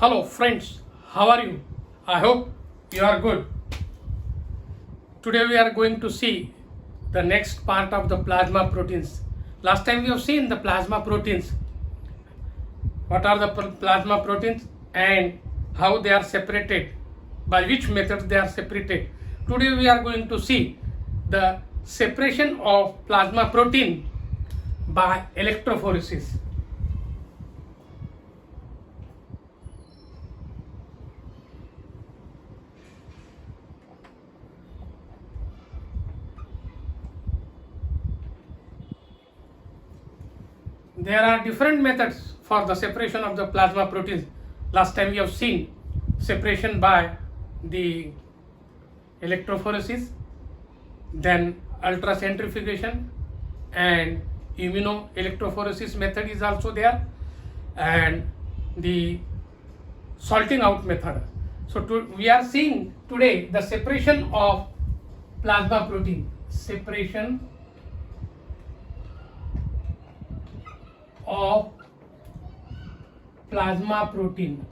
Hello friends, how are you? I hope you are good. Today we are going to see the next part of the plasma proteins. Last time we have seen the plasma proteins. What are the plasma proteins and how they are separated, by which method they are separated. Today we are going to see the separation of plasma protein by electrophoresis. There are different methods for the separation of the plasma proteins. Last time we have seen separation by the electrophoresis, then ultracentrifugation, and immunoelectrophoresis method is also there, and the salting out method. So we are seeing today the separation of plasma protein, separation of plasma protein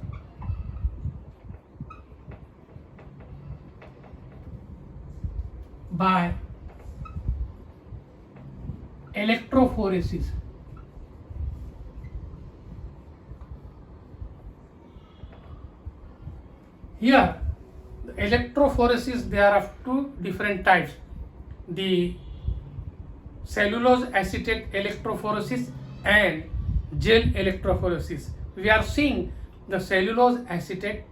by electrophoresis. Here, the electrophoresis, there are two different types: the cellulose acetate electrophoresis and gel electrophoresis. We are seeing the cellulose acetate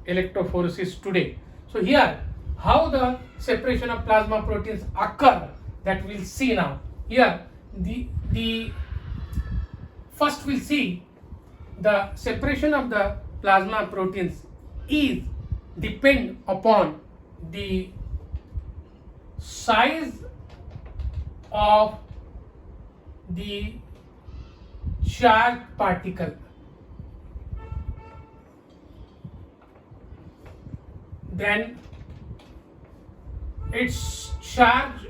electrophoresis today. So here, how the separation of plasma proteins occur, that we'll see now. Here, the first we'll see the separation of the plasma proteins is depend upon the size of the charged particle. Then its charge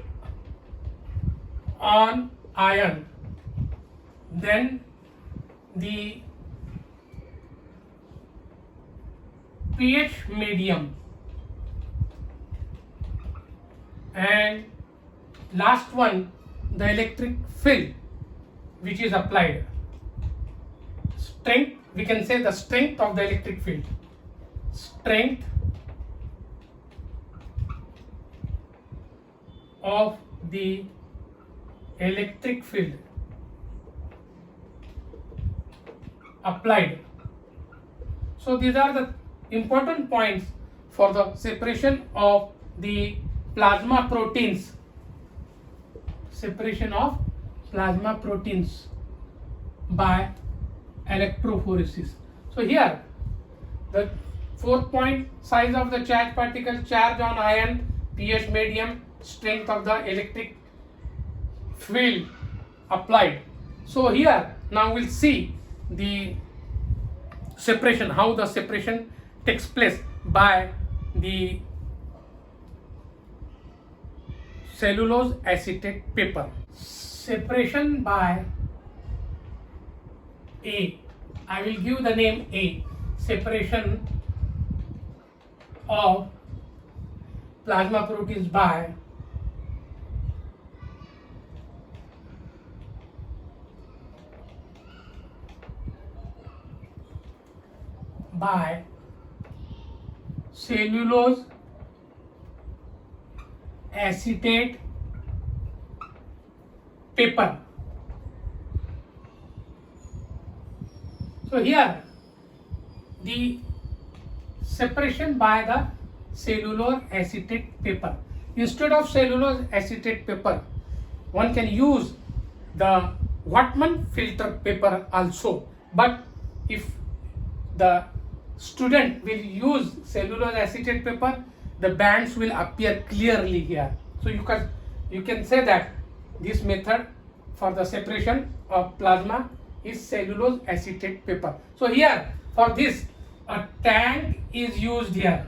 on ion, then the pH medium, and last one, the electric field which is applied. Strength, we can say the strength of the electric field. Strength of the electric field applied. So these are the important points for the separation of the plasma proteins. Separation of plasma proteins by electrophoresis. So here, the 4-point size of the charged particle, charge on ion, pH medium, strength of the electric field applied. So here, now we'll see the separation, how the separation takes place by the cellulose acetate paper. Separation by A. I will give the name A. Separation of plasma proteins by cellulose acetate paper. So here, the separation by the cellulose acetate paper. Instead of cellulose acetate paper, one can use the Whatman filter paper also. But if the student will use cellulose acetate paper, the bands will appear clearly here. So you can say that this method for the separation of plasma is cellulose acetate paper. So here, for this, a tank is used here.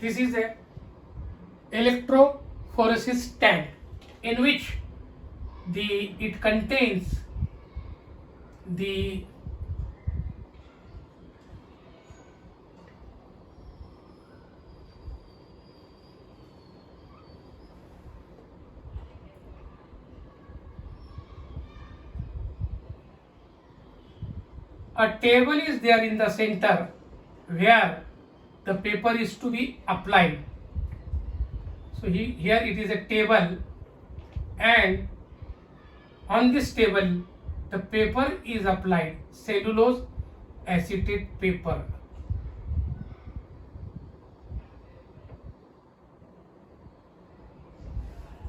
This is a electrophoresis tank in which it contains the a table is there in the center where the paper is to be applied. So here it is a table, and on this table the paper is applied, cellulose acetate paper.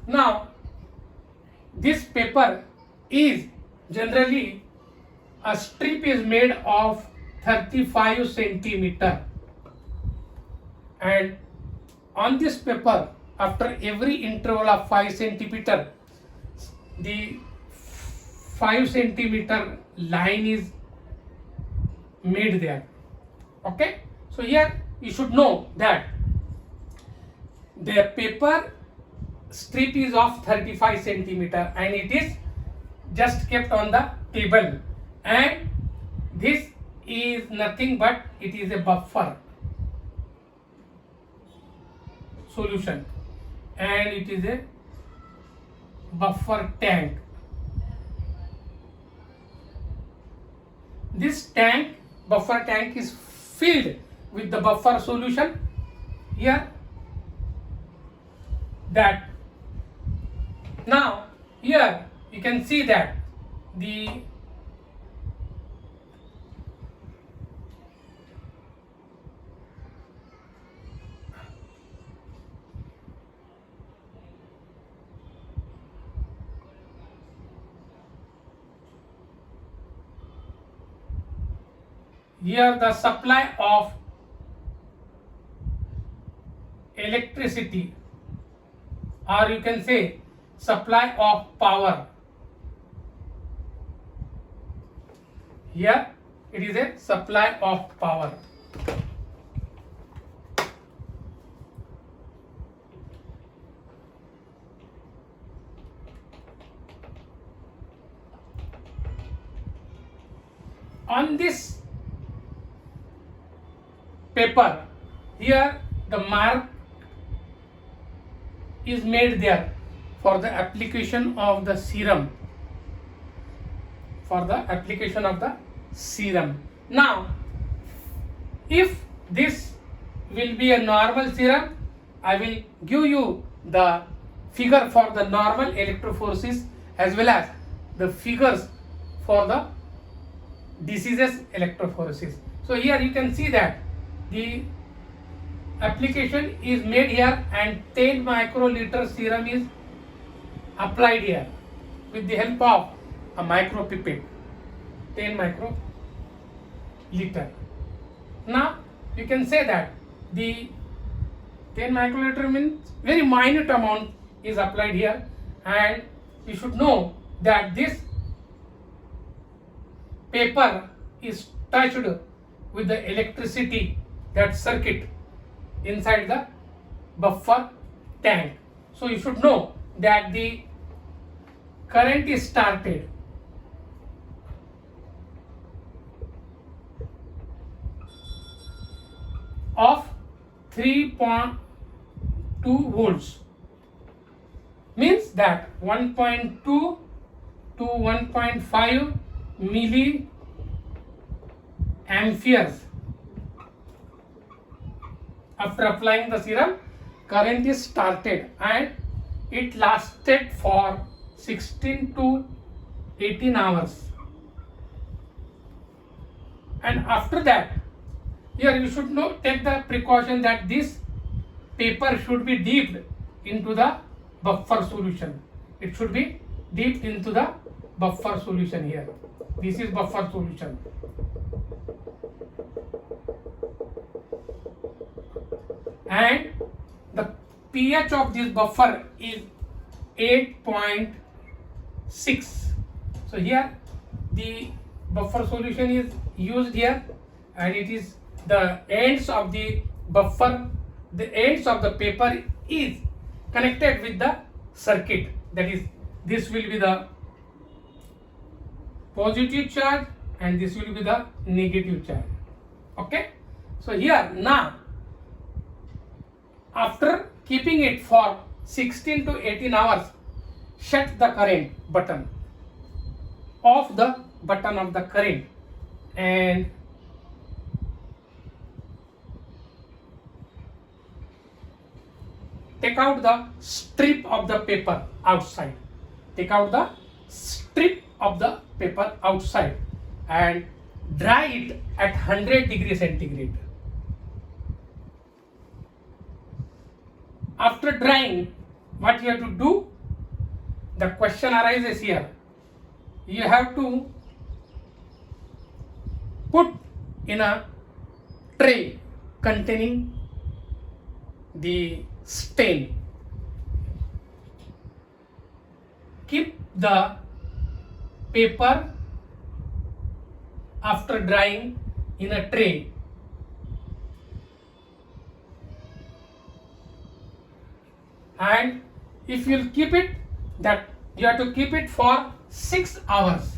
Now this paper is generally, a strip is made of 35 centimeter, and on this paper, after every interval of 5 centimeter, the 5 centimeter line is made there. Okay, so here you should know that the paper strip is of 35 centimeter and it is just kept on the table, and this is nothing but it is a buffer solution, and it is a buffer tank. This buffer tank is filled with the buffer solution here. That now here you can see that here the supply of electricity, or you can say supply of power. Here it is a supply of power. On this paper, here the mark is made there for the application of the serum. Now, if this will be a normal serum, I will give you the figure for the normal electrophoresis as well as the figures for the diseases electrophoresis. So here you can see that the application is made here and 10 microliter serum is applied here with the help of a micropipette, 10 microliter. Now you can say that the 10 microliter means very minute amount is applied here, and you should know that this paper is touched with the electricity, that circuit inside the buffer tank. So you should know that the current is started of 3.2 volts, means that 1.2 to 1.5 milliamperes. After applying the serum, current is started and it lasted for 16 to 18 hours. And after that, here you should take the precaution that this paper should be dipped into the buffer solution. It should be dipped into the buffer solution here. This is buffer solution. And the pH of this buffer is 8.6. So here the buffer solution is used here, and it is the ends of the buffer the ends of the paper is connected with the circuit. That is, this will be the positive charge and this will be the negative charge. Okay, so here now, after keeping it for 16 to 18 hours, shut the current button, off the button of the current, and take out the strip of the paper outside. Take out the strip of the paper outside and dry it at 100 degrees centigrade. After drying, what you have to do? The question arises here. You have to put in a tray containing the stain. Keep the paper after drying in a tray. And if you'll keep it, that you have to keep it for 6 hours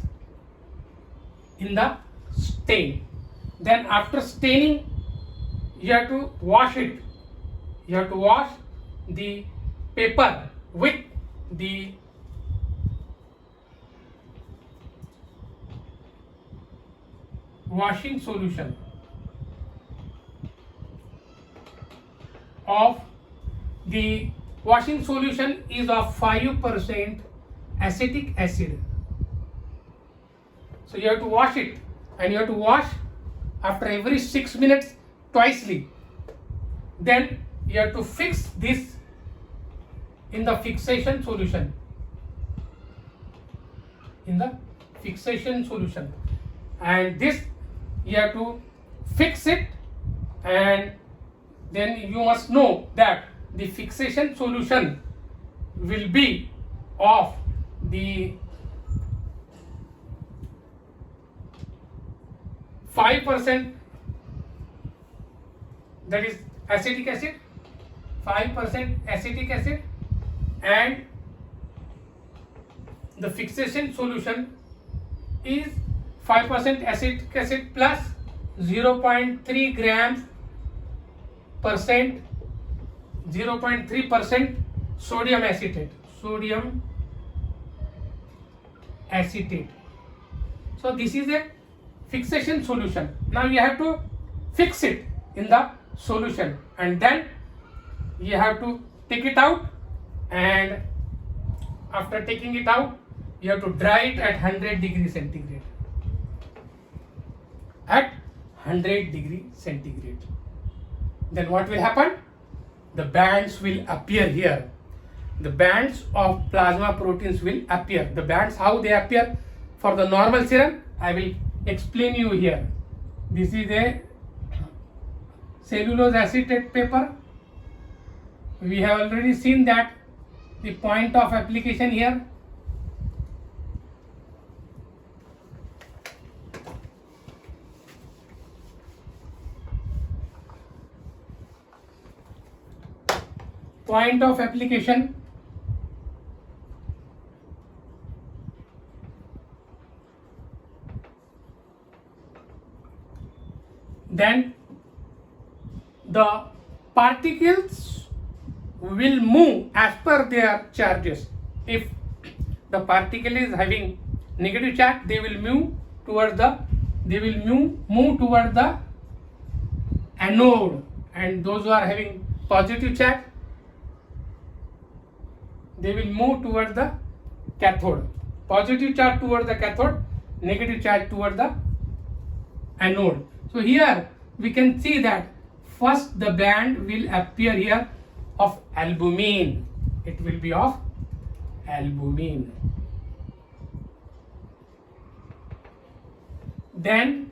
in the stain. Then after staining, you have to wash it. You have to wash the paper with the washing solution of the washing solution is of 5% acetic acid. So you have to wash it, and you have to wash after every 6 minutes twicely. Then you have to fix this in the fixation solution. In the fixation solution, and this you have to fix it, and then you must know that the fixation solution will be of the 5%, that is acetic acid, 5% acetic acid, and the fixation solution is 5% acetic acid plus 0.3 grams percent 0.3% sodium acetate. Sodium acetate. So this is a fixation solution. Now you have to fix it in the solution, and then you have to take it out, and after taking it out, you have to dry it at 100 degrees centigrade. At 100 degrees centigrade. Then what will happen? The bands will appear here. The bands of plasma proteins will appear. The bands, how they appear for the normal serum, I will explain you here. This is a cellulose acetate paper. We have already seen that the point of application here. Point of application. Then the particles will move as per their charges. If the particle is having negative charge, they will move towards the anode, and those who are having positive charge, they will move towards the cathode. Positive charge towards the cathode, negative charge towards the anode. So here we can see that first the band will appear here of albumin. It will be of albumin. Then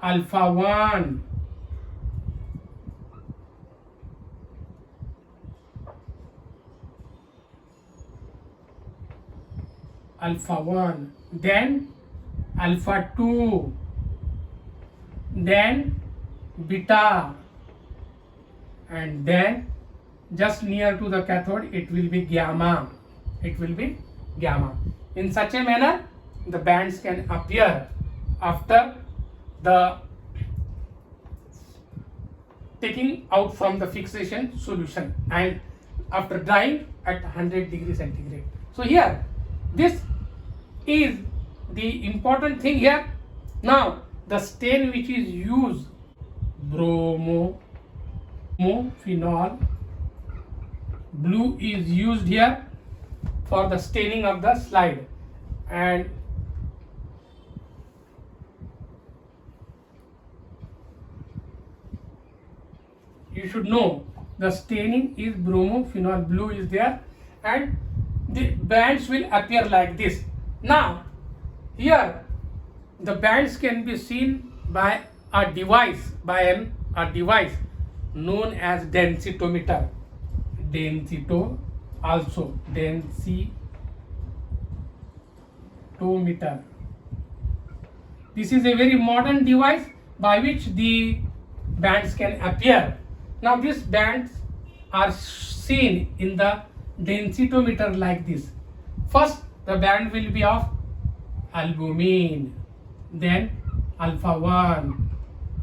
alpha 1. Alpha 1, then alpha 2, then beta, and then just near to the cathode it will be gamma. It will be gamma. In such a manner, the bands can appear after the taking out from the fixation solution and after drying at 100 degrees centigrade. So here, this is the important thing here. Now the stain which is used, bromophenol blue is used here for the staining of the slide, and you should know the staining is bromophenol blue is there, and the bands will appear like this. Now here the bands can be seen by a device, a device known as densitometer. Densitometer. This is a very modern device by which the bands can appear. Now these bands are seen in the densitometer like this. First the band will be of albumin, then alpha 1,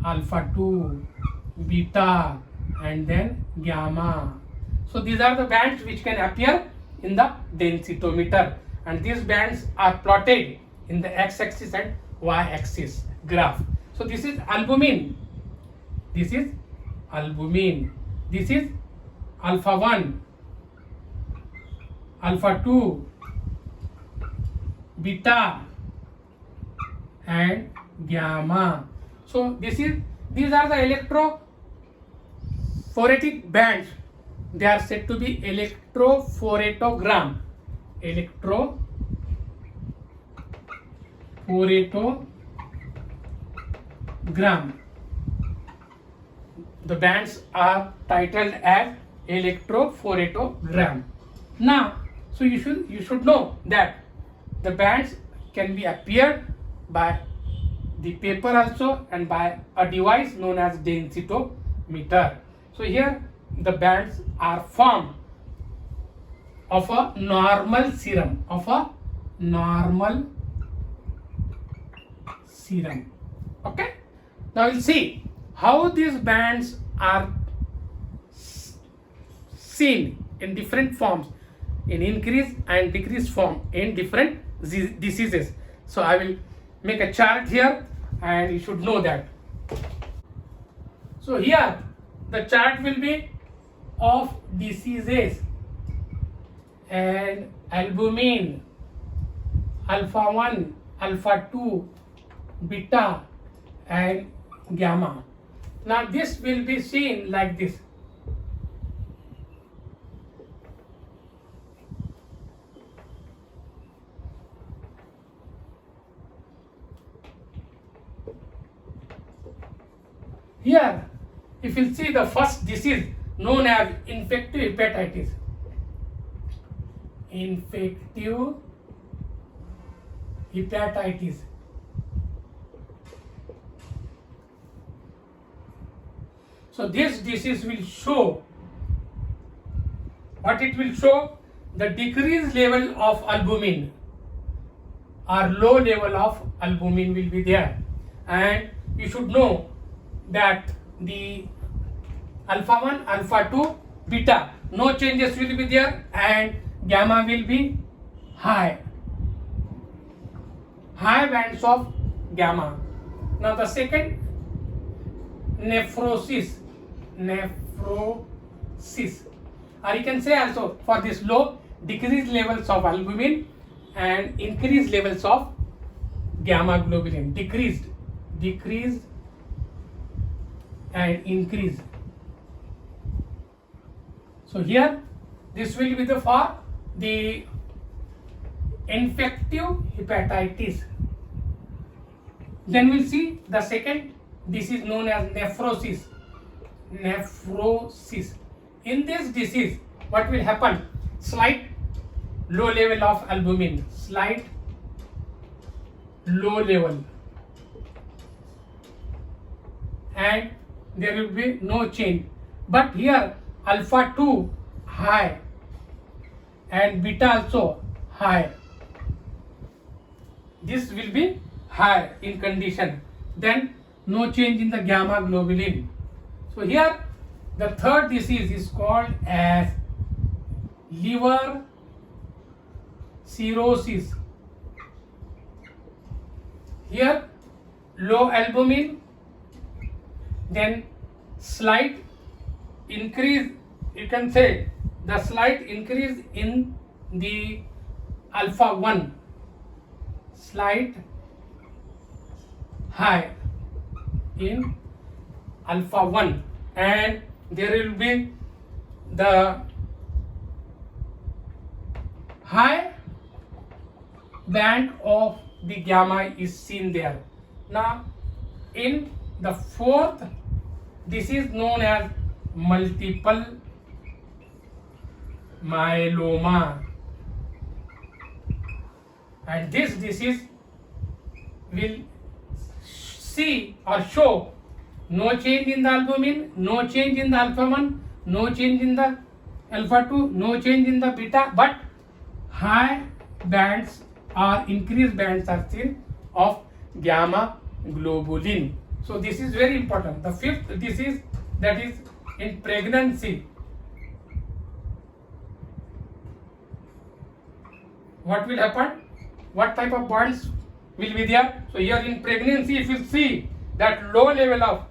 alpha 2, beta, and then gamma. So these are the bands which can appear in the densitometer, and these bands are plotted in the x-axis and y-axis graph. So this is albumin, this is albumin, this is alpha 1, alpha 2, beta, and gamma. So these are the electrophoretic bands. They are said to be electrophoretogram. Electrophoretogram. The bands are titled as electrophoretogram. Now, so you should know that the bands can be appeared by the paper also and by a device known as densitometer. So here the bands are formed of a normal serum, Okay. Now we'll see how these bands are seen in different forms, in increase and decrease form in different diseases. So I will make a chart here and you should know that. So here the chart will be of diseases, and albumin, alpha 1, alpha 2, beta, and gamma. Now this will be seen like this. Here, if you see the first disease known as infective hepatitis. Infective hepatitis. So this disease will show, what it will show, the decreased level of albumin or low level of albumin will be there, and you should know that the alpha 1, alpha 2, beta, no changes will be there, and gamma will be high bands of gamma. Now the second, nephrosis, or you can say also for this low, decreased levels of albumin and increased levels of gamma globulin, decreased and increased. So here this will be for the infective hepatitis. Then we'll see the second disease known as nephrosis. In this disease, what will happen? Slight low level of albumin, slight low level, and there will be no change. but here alpha 2 high and beta also high. This will be high in condition, then no change in the gamma globulin. So here the third disease is called as liver cirrhosis. Here low albumin, then slight increase, you can say the slight increase in the alpha 1, slight high in alpha 1, and there will be the high band of the gamma is seen there. Now in the fourth, this is known as multiple myeloma, and this disease will see or show no change in the albumin, no change in the alpha 1, no change in the alpha 2, no change in the beta, but high bands or increased bands are seen of gamma globulin. So this is very important. The fifth disease, that is in pregnancy. What will happen? What type of bonds will be there? So here in pregnancy, if you see that low level of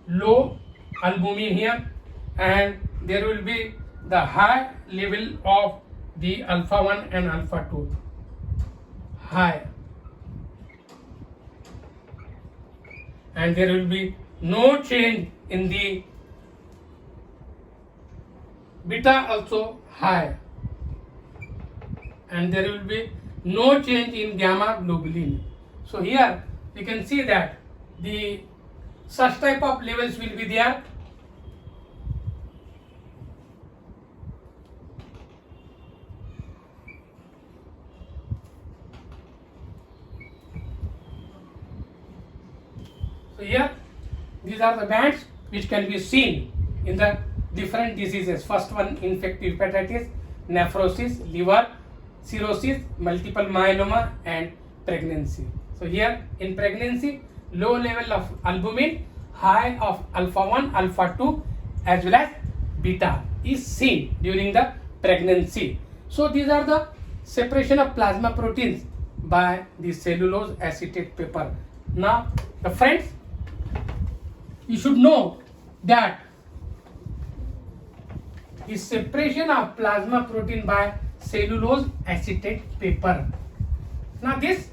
low albumin here, and there will be the high level of the alpha 1 and alpha 2 high, and there will be no change in the beta also high, and there will be no change in gamma globulin. So here you can see that the such type of levels will be there. So here these are the bands which can be seen in the different diseases. First one, infective hepatitis, nephrosis, liver cirrhosis, multiple myeloma, and pregnancy. So here in pregnancy, low level of albumin, high of alpha 1, alpha 2 as well as beta is seen during the pregnancy. So these are the separation of plasma proteins by the cellulose acetate paper. Now the friends, you should know that the separation of plasma protein by cellulose acetate paper. Now this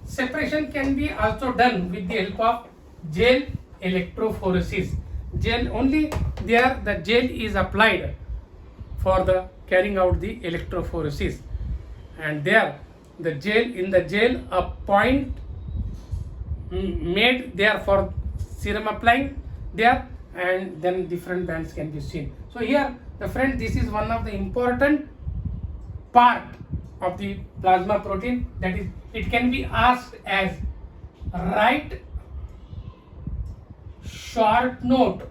separation can be also done with the help of gel electrophoresis. Gel only there, the gel is applied for the carrying out the electrophoresis, and there the gel, in the gel a point made there for serum applying there, and then different bands can be seen. So here the friend, this is one of the important part of the plasma protein, that is, it can be asked as write short note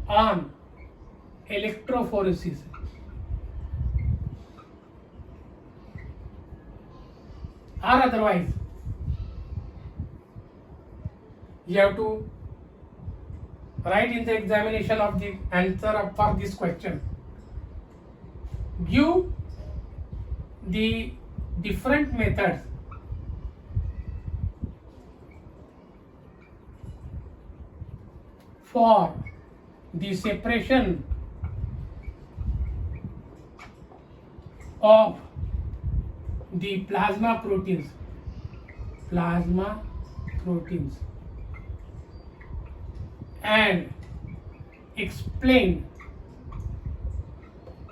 on electrophoresis. Or otherwise you have to write in the examination of the answer for this question. Give the different methods for the separation of the plasma proteins, and explain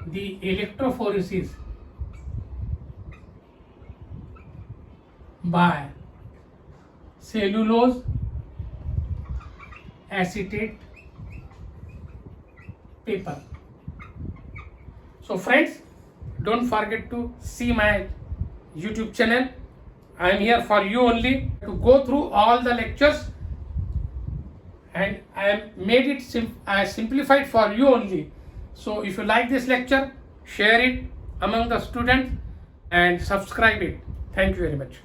the electrophoresis by cellulose acetate paper. So friends, don't forget to see my YouTube channel. I am here for you only to go through all the lectures and I have made it simplified for you only. So if you like this lecture, share it among the students and subscribe it. Thank you very much.